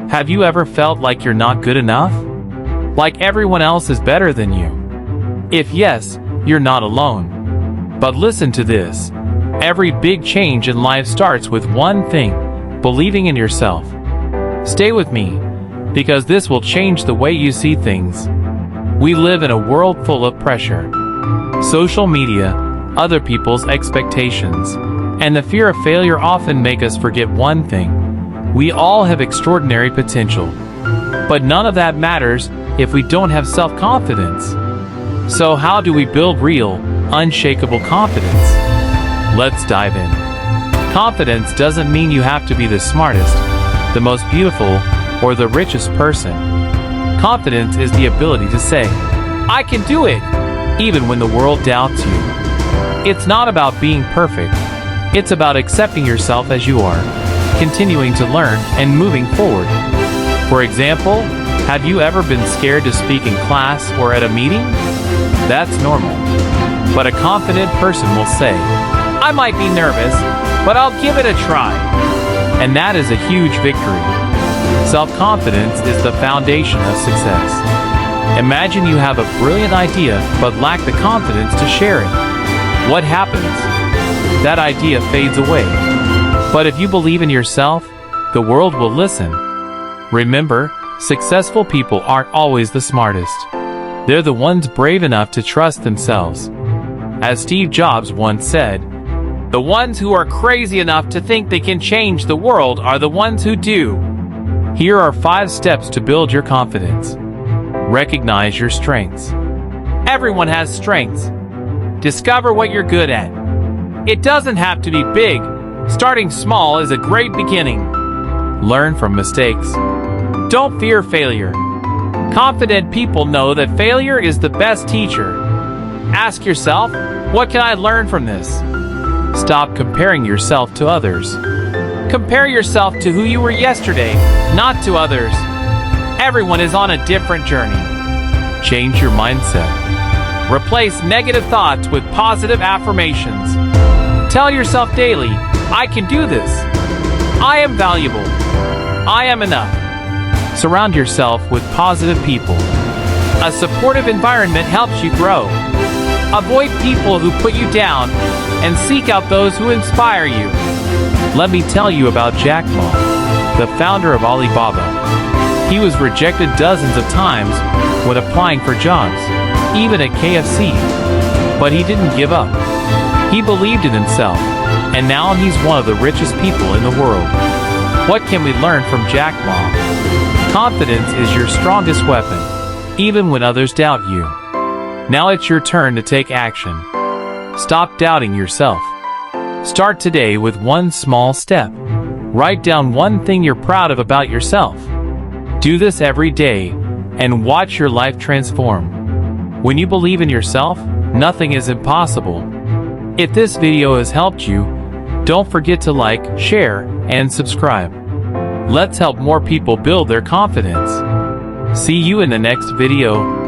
Have you ever felt like you're not good enough? Like everyone else is better than you? If yes, you're not alone. But listen to this. Every big change in life starts with one thing: believing in yourself. Stay with me, because this will change the way you see things. We live in a world full of pressure. Social media, other people's expectations, and the fear of failure often make us forget one thing: we all have extraordinary potential. But none of that matters if we don't have self-confidence. So how do we build real, unshakable confidence? Let's dive in. Confidence doesn't mean you have to be the smartest, the most beautiful, or the richest person. Confidence is the ability to say, "I can do it," even when the world doubts you. It's not about being perfect. It's about accepting yourself as you are, continuing to learn, and moving forward. For example, have you ever been scared to speak in class or at a meeting? That's normal. But a confident person will say, "I might be nervous, but I'll give it a try." And that is a huge victory. Self-confidence is the foundation of success. Imagine you have a brilliant idea but lack the confidence to share it. What happens? That idea fades away. But if you believe in yourself, the world will listen. Remember, successful people aren't always the smartest. They're the ones brave enough to trust themselves. As Steve Jobs once said, "The ones who are crazy enough to think they can change the world are the ones who do." Here are 5 steps to build your confidence. Recognize your strengths. Everyone has strengths. Discover what you're good at. It doesn't have to be big. Starting small is a great beginning. Learn from mistakes. Don't fear failure. Confident people know that failure is the best teacher. Ask yourself, what can I learn from this? Stop comparing yourself to others. Compare yourself to who you were yesterday, not to others. Everyone is on a different journey. Change your mindset. Replace negative thoughts with positive affirmations. Tell yourself daily, "I can do this. I am valuable. I am enough." Surround yourself with positive people. A supportive environment helps you grow. Avoid people who put you down and seek out those who inspire you. Let me tell you about Jack Ma, the founder of Alibaba. He was rejected dozens of times when applying for jobs, even at KFC. But he didn't give up. He believed in himself, and now he's one of the richest people in the world. What can we learn from Jack Ma? Confidence is your strongest weapon, even when others doubt you. Now it's your turn to take action. Stop doubting yourself. Start today with one small step. Write down one thing you're proud of about yourself. Do this every day, and watch your life transform. When you believe in yourself, nothing is impossible. If this video has helped you, don't forget to like, share, and subscribe. Let's help more people build their confidence. See you in the next video.